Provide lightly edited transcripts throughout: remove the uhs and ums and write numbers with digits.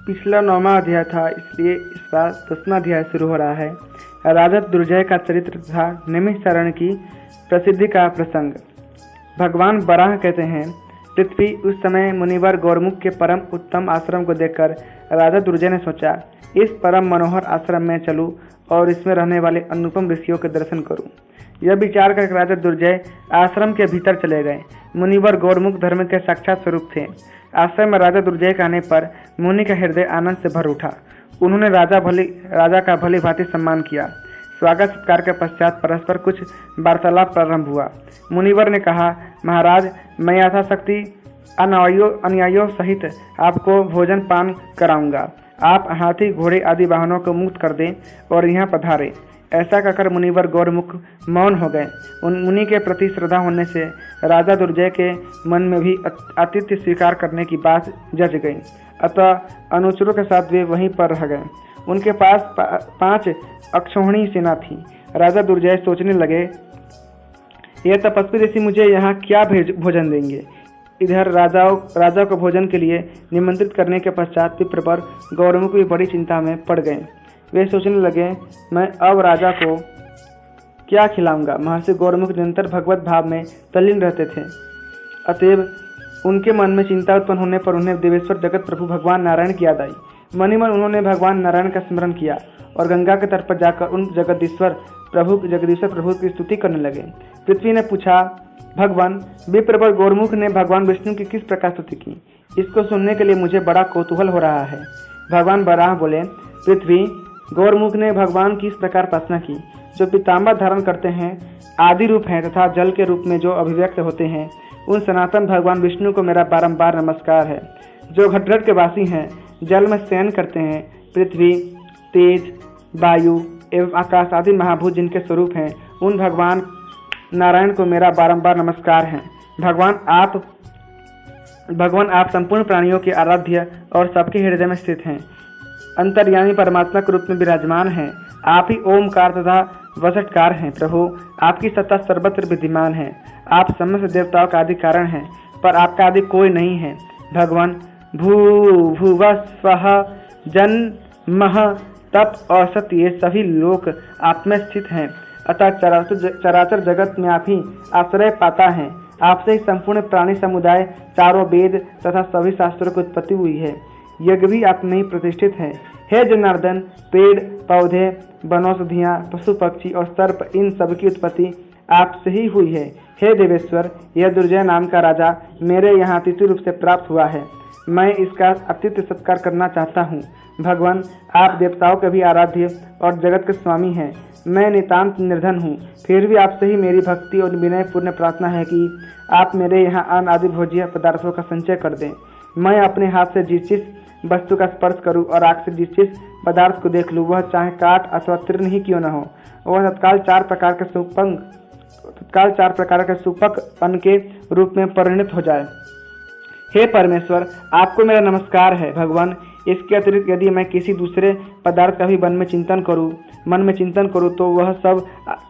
पिछला 9वां अध्याय था, इसलिए इस बार 10वां अध्याय शुरू हो रहा है। राजा दुर्जय का चरित्र तथा नैमिषारण्य की प्रसिद्धि का प्रसंग। भगवान बराह कहते हैं, पृथ्वी उस समय मुनिवर गौरमुख के परम उत्तम आश्रम को देखकर राजा दुर्जय ने सोचा, इस परम मनोहर आश्रम में चलूं और इसमें रहने वाले अनुपम ऋषियों के दर्शन करूं। यह विचार कर राजा दुर्जय आश्रम के भीतर चले गए। मुनिवर गौरमुख धर्म के साक्षात स्वरूप थे। आश्रम में राजा दुर्जय के आने पर मुनि का हृदय आनंद से भर उठा। उन्होंने राजा का भली भांति सम्मान किया। स्वागत सत्कार के पश्चात परस्पर कुछ वार्तालाप प्रारंभ हुआ। मुनिवर ने कहा, महाराज, मैं यथाशक्ति अनुयायियों सहित आपको भोजन पान कराऊंगा। आप हाथी घोड़े आदि वाहनों को मुक्त कर दें और यहाँ पधारे। ऐसा कहकर मुनिवर गौरमुख मौन हो गए। उन मुनि के प्रति श्रद्धा होने से राजा दुर्जय के मन में भी आतिथ्य स्वीकार करने की बात जच गई। अतः अनुचरों के साथ वे वहीं पर रह गए। उनके पास 5 अक्षौहिणी सेना थी। राजा दुर्जय सोचने लगे, ये तपस्वी ऋषि मुझे यहाँ क्या भोजन देंगे। इधर राजा को भोजन के लिए निमंत्रित करने के पश्चात विप्रवर गौरमुख भी बड़ी चिंता में पड़ गए। वे सोचने लगे, मैं अब राजा को क्या खिलाऊंगा। महर्षि गौरमुख निरंतर भगवत भाव में तल्लीन रहते थे। अतएव उनके मन में चिंता उत्पन्न होने पर उन्हें देवेश्वर जगत प्रभु भगवान नारायण की याद आई। मन ही मन उन्होंने भगवान नारायण का स्मरण किया और गंगा के तट पर जाकर उन जगदीश्वर प्रभु की स्तुति करने लगे। पृथ्वी ने पूछा, भगवान, विप्रवर गौरमुख ने भगवान विष्णु की किस प्रकार स्तुति की। इसको सुनने के लिए मुझे बड़ा कौतूहल हो रहा है। भगवान बराह बोले, पृथ्वी, गौरमुख ने भगवान की इस प्रकार उपासना की, जो पीताम्बर धारण करते हैं, आदि रूप हैं तथा जल के रूप में जो अभिव्यक्त होते हैं, उन सनातन भगवान विष्णु को मेरा बारंबार नमस्कार है। जो घटघट के वासी हैं, जल में शयन करते हैं, पृथ्वी, तेज, वायु एवं आकाश आदि महाभूत जिनके स्वरूप हैं, उन भगवान नारायण को मेरा बारंबार नमस्कार है। भगवान आप संपूर्ण प्राणियों के आराध्य और सबके हृदय में स्थित हैं। अंतर्यामी परमात्मा के रूप में विराजमान हैं। आप ही ओमकार तथा वसटकार हैं। प्रभु, आपकी सत्ता सर्वत्र विद्यमान है। आप समस्त देवताओं का आदि कारण हैं, पर आपका आदि कोई नहीं है। भगवान, भूव स्वः जन्मः तप और सत्य ये सभी लोक आप में स्थित हैं। अतः चराचर जगत में आप ही आश्रय पाता है। आपसे ही संपूर्ण प्राणी समुदाय, चारों वेद तथा सभी शास्त्रों की उत्पत्ति हुई है। यज्ञ भी आप में ही प्रतिष्ठित है। हे जनार्दन, पेड़ पौधे, वनौषधियाँ, पशु पक्षी और सर्प, इन सब की उत्पत्ति आपसे ही हुई है। हे देवेश्वर, यह दुर्जय नाम का राजा मेरे यहाँ अतिथि रूप से प्राप्त हुआ है। मैं इसका आतिथ्य सत्कार करना चाहता हूँ। भगवान, आप देवताओं के भी आराध्य और जगत के स्वामी हैं। मैं नितांत निर्धन हूँ, फिर भी आपसे ही मेरी भक्ति और विनय पूर्ण प्रार्थना है कि आप मेरे यहाँ अन्न आदि भोज्य पदार्थों का संचय कर दें। मैं अपने हाथ से जिस चीज वस्तु का स्पर्श करूं और आँख से जिस चीज पदार्थ को देख लूं, वह चाहे काठ अथवा तीर्ण ही क्यों न हो, वह तत्काल चार प्रकार के सूपक अन्न के रूप में परिणत हो जाए। हे परमेश्वर, आपको मेरा नमस्कार है। भगवान, इसके अतिरिक्त यदि मैं किसी दूसरे पदार्थ का भी मन में चिंतन करूं तो वह सब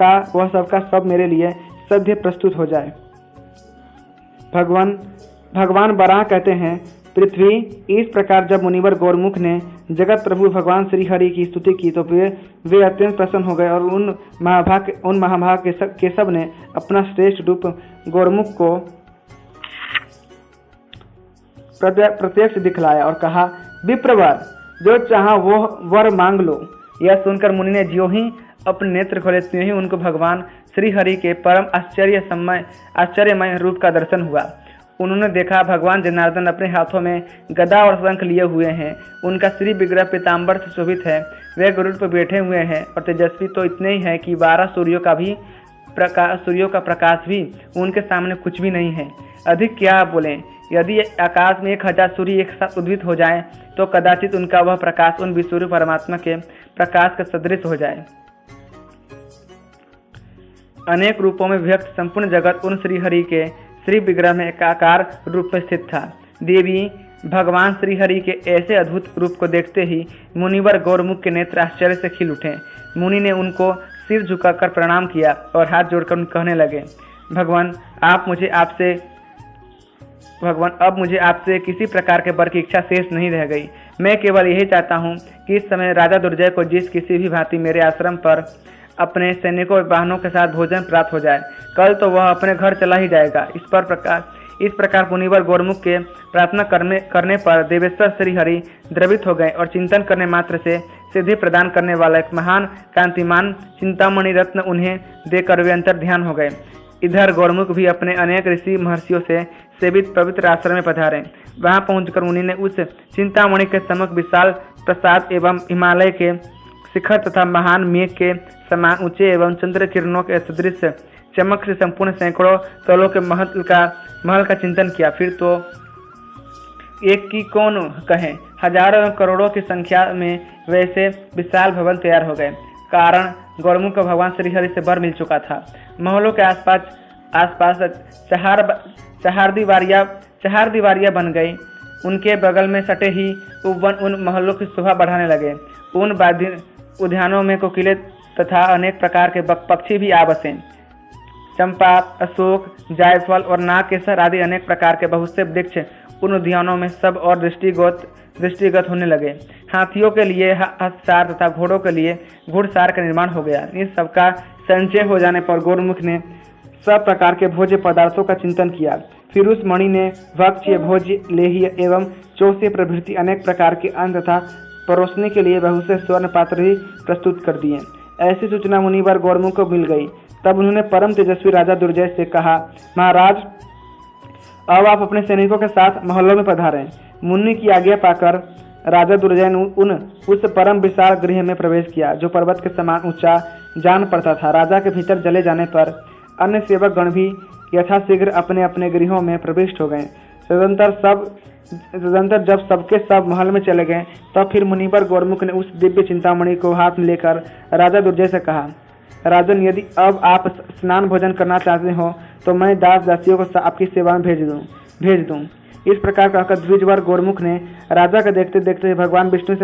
का सब मेरे लिए सद्य प्रस्तुत हो जाए। भगवान बराह कहते हैं, पृथ्वी, इस प्रकार जब मुनिवर गौरमुख ने जगत प्रभु भगवान श्री हरि की स्तुति की तो वे अत्यंत प्रसन्न हो गए और उन महाभाग केशव ने अपना श्रेष्ठ रूप गौरमुख को प्रत्यक्ष दिखलाया और कहा, विप्रवर, जो चाहा वो वर मांग लो। यह सुनकर मुनि ने ज्यों ही अपने नेत्र खोले त्यों ही उनको भगवान श्री हरि के परम आश्चर्यमय रूप का दर्शन हुआ। उन्होंने देखा भगवान जनार्दन अपने हाथों में गदा और शंख लिए हुए हैं। उनका श्री विग्रह पीताम्बर से शोभित है। वे गरुड़ पर बैठे हुए हैं और तेजस्वी तो इतने ही है कि 12 सूर्यों का प्रकाश भी उनके सामने कुछ भी नहीं है। अधिक क्या बोलें, यदि आकाश में 1000 सूर्य एक साथ उद्भित हो जाए तो कदाचित उनका वह प्रकाश उन विसूर्य परमात्मा के प्रकाश का सदृश हो जाए। अनेक रूपों में व्यक्त संपूर्ण जगत उन श्रीहरि के श्री विग्रह में एकाकार रूप में स्थित था। देवी, भगवान श्रीहरि के ऐसे अद्भुत रूप को देखते ही मुनिवर गौरमुख के नेत्र आश्चर्य से खिल उठे। मुनि ने उनको सिर झुकाकर प्रणाम किया और हाथ जोड़कर कहने लगे, भगवान, आप मुझे आपसे भगवान, अब मुझे आपसे किसी प्रकार के वर की इच्छा शेष नहीं रह गई। मैं केवल यही चाहता हूँ कि इस समय राजा दुर्जय को जिस किसी भी भांति मेरे आश्रम पर अपने सैनिकों और वाहनों के साथ भोजन प्राप्त हो जाए। कल तो वह अपने घर चला ही जाएगा। इस प्रकार मुनिवर गौरमुख के प्रार्थना करने पर देवेश्वर श्री हरि द्रवित हो गए और चिंतन करने मात्र से सिद्धि प्रदान करने वाला एक महान कांतिमान चिंतामणि रत्न उन्हें देकर वे अंतर ध्यान हो गए। इधर गौरमुख भी अपने अनेक ऋषि महर्षियों से सेवित पवित्र आश्रम में पधारे। वहां पहुंचकर मुनि ने उस चिंतामणि के समक्ष विशाल प्रसाद एवं हिमालय के शिखर तथा महान मेघ के समान ऊंचे एवं चंद्र किरणों के सदृश चमक से संपूर्ण सैकड़ों तलों के महल का चिंतन किया। फिर तो एक की कौन कहे, हजारों एवं करोड़ों की संख्या में वैसे विशाल भवन तैयार हो गए। कारण गौरमुख को भगवान श्री हरि से वर मिल चुका था। महलों के आसपास चार दीवारियां बन गई। उनके बगल में सटे ही वन उन महलों की शोभा बढ़ाने लगे। उन उद्यानों में कोकिले तथा अनेक प्रकार के पक्षी भी आ बसे। चंपा, अशोक, जायफल और नागकेसर आदि अनेक प्रकार के बहुत से वृक्ष उन उद्यानों में सब और दृष्टिगत होने लगे। हाथियों के लिए हथसार तथा घोड़ों के लिए घुड़सार का निर्माण हो गया। इस सबका संचय हो जाने पर गौरमुख ने सब प्रकार के भोज्य पदार्थों का चिंतन किया। फिर उस मणि ने भक्ष्य, भोज्य, लेह्य एवं चौसे प्रभृति अनेक प्रकार के अन्न तथा परोसने के लिए बहुत से स्वर्ण पात्र ही प्रस्तुत कर दिए। ऐसी सूचना मुनिवर गौरमुख को मिल गई। तब उन्होंने परम तेजस्वी राजा दुर्जय से कहा, महाराज, अब आप अपने सैनिकों के साथ महलों में पधारें। मुनि की आज्ञा पाकर राजा दुर्जय ने उस परम विशाल गृह में प्रवेश किया जो पर्वत के समान ऊंचा जान पड़ता था। राजा के भीतर चले जाने पर अन्य सेवक गण भी यथाशीघ्र अपने अपने गृहों में प्रविष्ट हो गए। तदंतर जब सबके सब महल में चले गए तब फिर मुनिवर गौरमुख ने उस दिव्य चिंतामणि को हाथ में लेकर राजा दुर्जय से कहा, राजन, यदि अब आप स्नान भोजन करना चाहते हो तो मैं दास दासियों को आपकी सेवा में भेज दूं। इस प्रकार कहकर द्विजवर गौरमुख ने राजा के देखते देखते भगवान विष्णु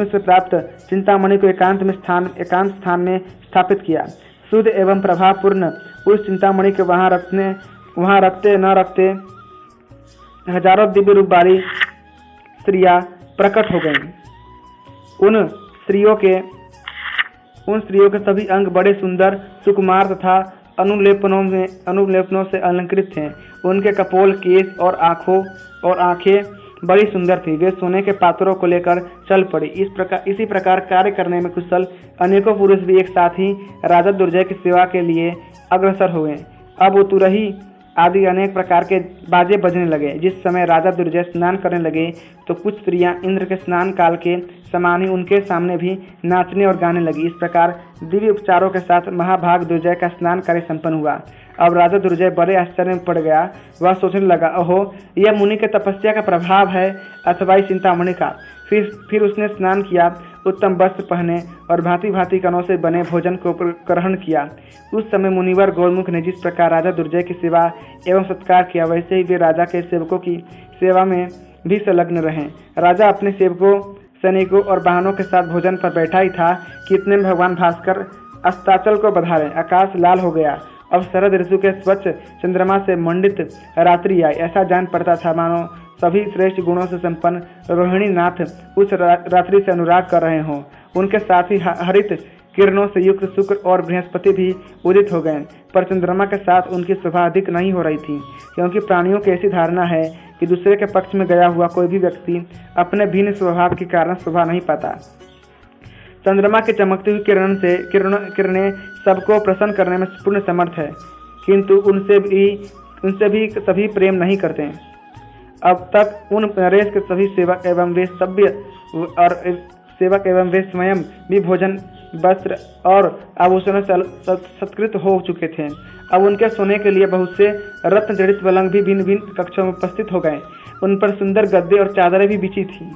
से प्राप्त चिंतामणि को एकांत स्थान में स्थापित किया। शुद्ध एवं प्रभावपूर्ण उस चिंतामणि के वहां रखते न रखते हजारों दिव्य रूप वाली स्त्रियां प्रकट हो गईं। उन स्त्रियों के सभी अंग बड़े सुंदर, सुकुमार तथा अनुलेपनों से अलंकृत थे। उनके कपोल, केश और आंखें बड़ी सुंदर थी। वे सोने के पात्रों को लेकर चल पड़ी। इसी प्रकार कार्य करने में कुशल अनेकों पुरुष भी एक साथ ही राजा दुर्जय की सेवा के लिए अग्रसर हुए। अब वो तुरही आदि अनेक प्रकार के बाजे बजने लगे। जिस समय राजा दुर्जय स्नान करने लगे तो कुछ स्त्रियां इंद्र के स्नान काल के समान ही उनके सामने भी नाचने और गाने लगी। इस प्रकार दिव्य उपचारों के साथ महाभाग दुर्जय का स्नान कार्य संपन्न हुआ। अब राजा दुर्जय बड़े आश्चर्य में पड़ गया। वह सोचने लगा, ओहो, यह मुनि के तपस्या का प्रभाव है अथवा इस चिंतामणि का। फिर उसने स्नान किया, उत्तम वस्त्र पहने और भांति भांति कणों से बने भोजन को ग्रहण किया। उस समय मुनिवर गौरमुख ने जिस प्रकार राजा दुर्जय की सेवा एवं सत्कार किया, वैसे ही वे राजा के सेवकों की सेवा में भी संलग्न रहे। राजा अपने सेवकों, सैनिकों और वाहनों के साथ भोजन पर बैठा ही था कि इतने में भगवान भास्कर अस्ताचल को बधारे। आकाश लाल हो गया। अब शरद ऋतु के स्वच्छ चंद्रमा से मंडित रात्रि आई। ऐसा जान पड़ता था मानो सभी श्रेष्ठ गुणों से संपन्न रोहिणी नाथ उस रात्रि से अनुराग कर रहे हों। उनके साथ ही हरित किरणों से युक्त शुक्र और बृहस्पति भी उदित हो गए। पर चंद्रमा के साथ उनकी शोभा अधिक नहीं हो रही थी, क्योंकि प्राणियों की ऐसी धारणा है कि दूसरे के पक्ष में गया हुआ कोई भी व्यक्ति अपने भिन्न स्वभाव के कारण शोभा नहीं पाता। चंद्रमा की चमकती हुई किरणें सबको प्रसन्न करने में पूर्ण समर्थ है, किंतु उनसे भी सभी प्रेम नहीं करते। अब तक उन नरेश के सभी सेवक एवं वे स्वयं भी भोजन, वस्त्र और आभूषणों से सत्कृत हो चुके थे। अब उनके सोने के लिए बहुत से रत्न जड़ित पलंग भी भिन्न भिन्न कक्षों में उपस्थित हो गए। उन पर सुंदर गद्दे और चादरें भी बिछी थी।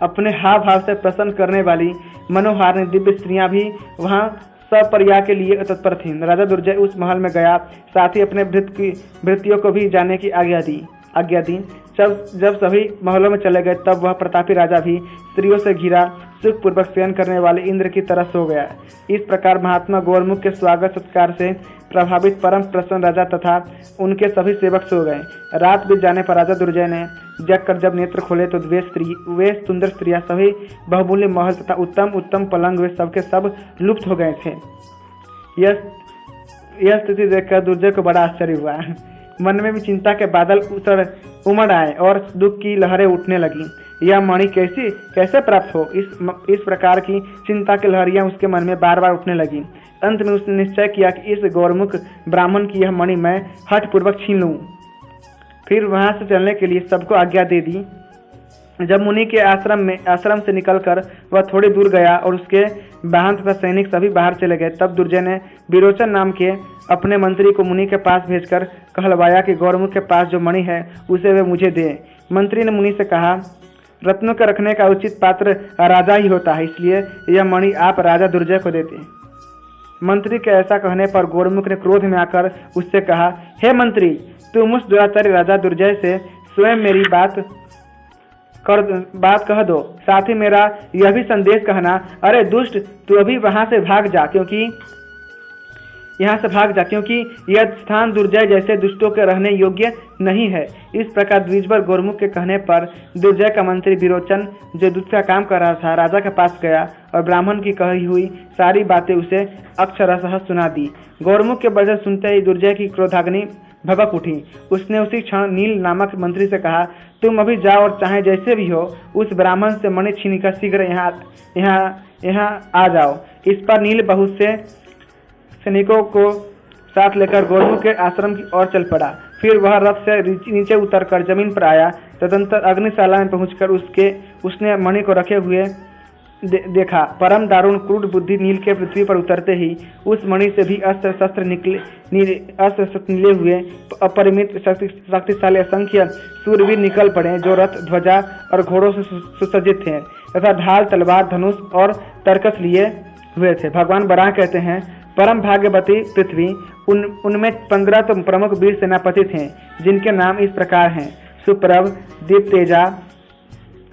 अपने हाव भाव से प्रसन्न करने वाली मनोहारिणी दिव्य स्त्रियां भी वहां सपर्या के लिए तत्पर थीं। राजा दुर्जय उस महल में गया, साथ ही अपने भृत्यों को भी जाने की आज्ञा दी। जब सभी महलों में चले गए तब वह प्रतापी राजा भी स्त्रियों से घिरा सुखपूर्वक शयन करने वाले इंद्र की तरह सो गया। इस प्रकार महात्मा गौरमुख के स्वागत सत्कार से प्रभावित परम प्रसन्न राजा तथा उनके सभी सेवक सो गए। रात बीत जाने पर राजा दुर्जय ने जगकर जब नेत्र खोले तो वे सुंदर स्त्रियां, सभी बहुमूल्य महल तथा उत्तम उत्तम पलंग वे सबके सब लुप्त हो गए थे। यह स्थिति देखकर दुर्जय को बड़ा आश्चर्य हुआ। मन में भी चिंता के बादल उमड़ आए और दुख की लहरें उठने लगी। यह मणि कैसे प्राप्त हो, इस प्रकार की चिंता की लहरियां उसके मन में बार बार उठने लगी। अंत में उसने निश्चय किया कि इस गौरमुख ब्राह्मण की यह मणि मैं हठपूर्वक छीन लूं। फिर वहां से चलने के लिए सबको आज्ञा दे दी। जब मुनि के आश्रम से निकलकर वह थोड़ी दूर गया और उसके वाहन तथा सैनिक सभी बाहर चले गए, तब दुर्जय ने विरोचन नाम के अपने मंत्री को मुनि के पास भेजकर कहलवाया कि गौरमुख के पास जो मणि है उसे वे मुझे दे। मंत्री ने मुनि से कहा, रत्नों के रखने का उचित पात्र राजा ही होता है, इसलिए यह मणि आप राजा दुर्जय को देते। मंत्री के ऐसा कहने पर गौरमुख ने क्रोध में आकर उससे कहा, हे मंत्री, तुम उस दुराचारी राजा दुर्जय से स्वयं मेरी बात कह दो, साथ ही मेरा यह भी संदेश कहना, अरे दुष्ट, तू अभी वहां से भाग जा, क्योंकि यह स्थान दुर्जय जैसे दुष्टों के रहने योग्य नहीं है। इस प्रकार द्विजवर गौरमुख के कहने पर दुर्जय का मंत्री विरोचन, जो दूध का काम कर रहा था, राजा के पास गया और ब्राह्मण की कही हुई सारी बातें उसे अक्षरशः सुना दी। गौरमुख के वचन सुनते ही दुर्जय की क्रोधाग्नि भभक उठी। उसने उसी क्षण नील नामक मंत्री से कहा, तुम अभी जाओ और चाहे जैसे भी हो उस ब्राह्मण से मणि छीनकर शीघ्र यहाँ आ जाओ। इस पर नील बहुत से सैनिकों को साथ लेकर गौरमुख के आश्रम की ओर चल पड़ा। फिर वह रथ से नीचे उतरकर जमीन पर आया। तदंतर अग्निशाला में पहुंचकर उसने मणि को रखे हुए देखा। परम दारुण क्रूर बुद्धि नील के पृथ्वी पर उतरते ही उस मणि से भी अस्त्र शस्त्र निकले हुए अपरिमित शक्तिशाली असंख्य सूरवीर निकल पड़े, जो रथ, ध्वजा और घोड़ों से सुसज्जित थे तथा ढाल, तलवार, धनुष और तरकस लिए हुए थे। भगवान बराह कहते हैं, परम भाग्यवती पृथ्वी, उनमें 15 तो प्रमुख वीर सेनापति थे, जिनके नाम इस प्रकार हैं, सुप्रभ, दीप्तेजा,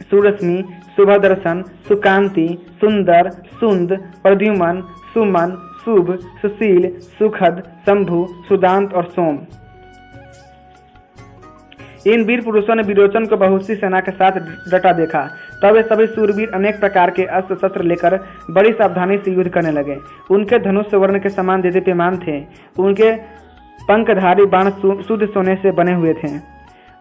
सुरश्मि, शुभदर्शन, सुकांति, सुंदर, सुंद, प्रद्युमन, सुमन, शुभ, सुशील, सुखद, शंभु, सुदांत और सोम। इन वीर पुरुषों ने विरोचन को बहुत सी सेना के साथ डटा देखा। तब वे सभी सूरवीर अनेक प्रकार के अस्त्र शस्त्र लेकर बड़ी सावधानी से युद्ध करने लगे। उनके धनुष सुवर्ण के समान देदीप्यमान थे। उनके पंखधारी बाण शुद्ध सोने से बने हुए थे।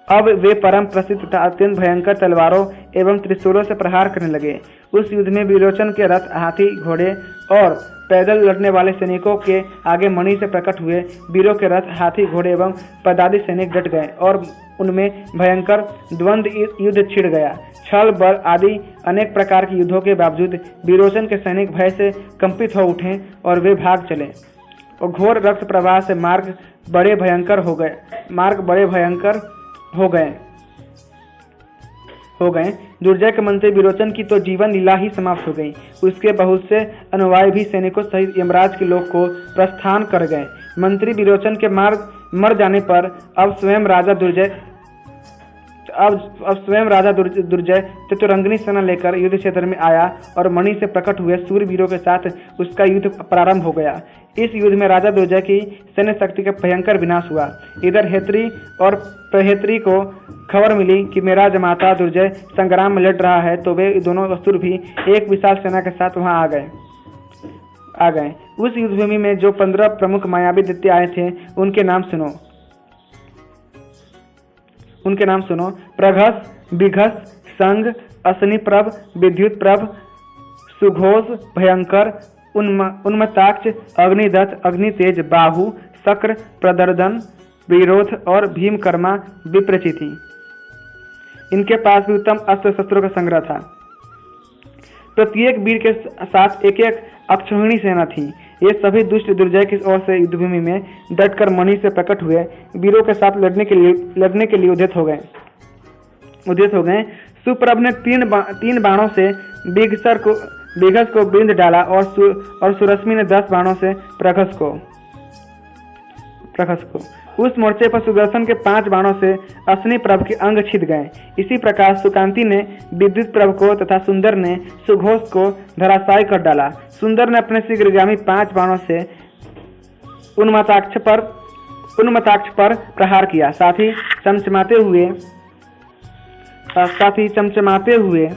अब वे परम प्रसिद्ध तथा अत्यंत भयंकर तलवारों एवं त्रिशूलों से प्रहार करने लगे। उस युद्ध में विरोचन के रथ, हाथी, घोड़े और पैदल लड़ने वाले सैनिकों के आगे मणि से प्रकट हुए वीरों के रथ, हाथी, घोड़े एवं पदाति सैनिक डट गए और उनमें भयंकर द्वंद्व युद्ध छिड़ गया। छल, बल आदि अनेक प्रकार के युद्धों के बावजूद विरोचन के सैनिक भय से कंपित हो उठे और वे भाग चले और घोर रक्त प्रवाह से मार्ग बड़े भयंकर हो गए। दुर्जय के मंत्री विरोचन की तो जीवन लीला ही समाप्त हो गई। उसके बहुत से अनुयायी भी सैनिकों सहित यमराज के लोक को प्रस्थान कर गए। मंत्री विरोचन के मर जाने पर अब स्वयं राजा दुर्जय चतुरंगिनी सेना लेकर युद्ध क्षेत्र में आया और मणि से प्रकट हुए सूरवीरों के साथ उसका युद्ध प्रारंभ हो गया। इस युद्ध में राजा दुर्जय की सैन्य शक्ति का भयंकर विनाश हुआ। इधर हेत्री और प्रहेत्री को खबर मिली कि मेरा जमाता दुर्जय संग्राम में लड़ रहा है, तो वे दोनों असुर भी एक विशाल सेना के साथ वहां आ गए। उस युद्धभूमि में जो 15 प्रमुख मायावी दैत्य आए थे, उनके नाम सुनो। प्रघस, बिघस, संग, अश्निप्रभ, विद्युतप्रभ, सुघोष, भयंकर, उन्मत्ताक्ष, अग्निदत्त, अग्नितेज, बाहु, शक्र, प्रदर्दन, विरोध और भीमकर्मा विप्रचिति। इनके पास भी उत्तम अस्त्र शस्त्रों का संग्रह था। प्रत्येक वीर के साथ एक एक अक्षौहिणी सेना थी। ये सभी दुष्ट दुर्जय की ओर से युद्धभूमि में डटकर मणि से प्रकट हुए वीरों के साथ लड़ने के लिए उद्यत हो गए। सुप्रभ ने तीन बाणों से बिघस को बिंद डाला और सुरश्मि ने 10 बाणों से प्रघस को। उस मोर्चे पर सुदर्शन के 5 बाणों से अश्विनी प्रभ के अंग छिद गए। इसी प्रकार सुकांति ने विद्युत प्रभ को तथा सुंदर ने सुघोष को धराशायी कर डाला। सुंदर ने अपने शीघ्रगामी 5 बाणों से उन्मत्ताक्ष पर प्रहार किया। साथ ही चमचमाते हुए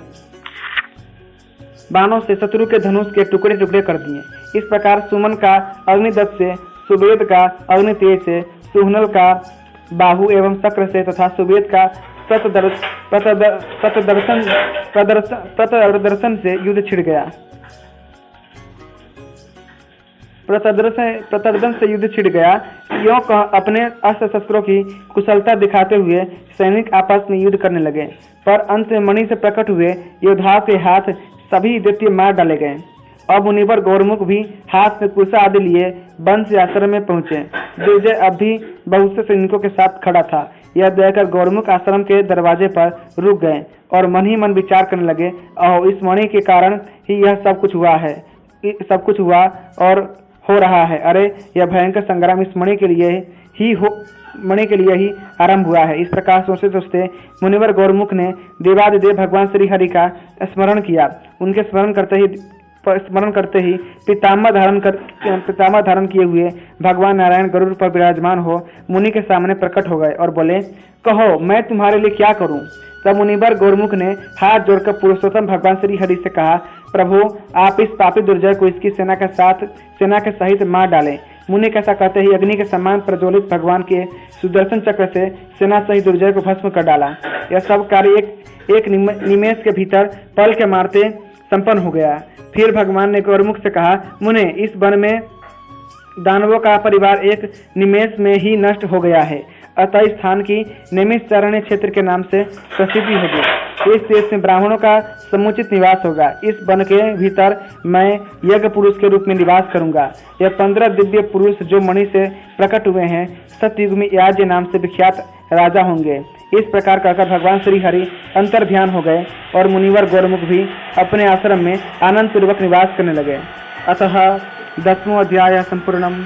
बाणों से शत्रु के धनुष के टुकड़े टुकड़े कर दिए। इस प्रकार सुमन का अग्निदत्त से, सुवेद का अग्नितेज से, सुहनल का बाहु एवं शक्र से तथा सुवेद का प्रतदर्शन से युद्ध छिड़ गया। प्रतदर्शन से युद्ध छिड़ गया। यों अपने अस्त्र शस्त्रों की कुशलता दिखाते हुए सैनिक आपस में युद्ध करने लगे, पर अंत में मणि से प्रकट हुए योद्धाओं के हाथ सभी दैत्य मार डाले गए। अब मुनिवर गौरमुख भी हाथ में कुशा आदि लिए वन से आश्रम में पहुंचे। दुर्जय अब भी बहुत से सैनिकों के साथ खड़ा था। यह देखकर गौरमुख आश्रम के दरवाजे पर रुक गए और मन ही मन विचार करने लगे, और इस मणि के कारण ही यह सब कुछ हुआ और हो रहा है। अरे, यह भयंकर संग्राम इस मणि के लिए ही आरंभ हुआ है। इस प्रकार सोचते सोचते मुनिवर गौरमुख ने देवादिदेव भगवान श्री हरि का स्मरण किया। उनके स्मरण करते ही पितामह धारण किए हुए भगवान नारायण गरुड़ पर विराजमान हो मुनि के सामने प्रकट हो गए और बोले, कहो मैं तुम्हारे लिए क्या करूं? तब मुनिवर गौरमुख ने हाथ जोड़कर पुरुषोत्तम भगवान श्री हरि से कहा, प्रभु आप इस पापी दुर्जय को इसकी सेना के सहित मार डालें। मुनि कैसा कहते ही अग्नि के समान प्रज्वलित भगवान के सुदर्शन चक्र से सेना सहित दुर्जय को भस्म कर डाला। यह सब कार्य एक निमेष के भीतर पल के मारते संपन्न हो गया। फिर भगवान ने गौरमुख से कहा, मुने, इस वन में दानवों का परिवार एक निमेष में ही नष्ट हो गया है, अतः इस स्थान की नैमिषारण्य क्षेत्र के नाम से प्रसिद्धि होगी। इस देश में ब्राह्मणों का समुचित निवास होगा। इस वन के भीतर मैं यज्ञ पुरुष के रूप में निवास करूंगा। यह 15 दिव्य पुरुष जो मणि से प्रकट हुए हैं सतयुग में याज्ञ नाम से विख्यात राजा होंगे। इस प्रकार कहकर भगवान श्री हरि अंतर्ध्यान हो गए और मुनिवर गौरमुख भी अपने आश्रम में आनंद पूर्वक निवास करने लगे। अतः 10वां अध्याय संपूर्णम्।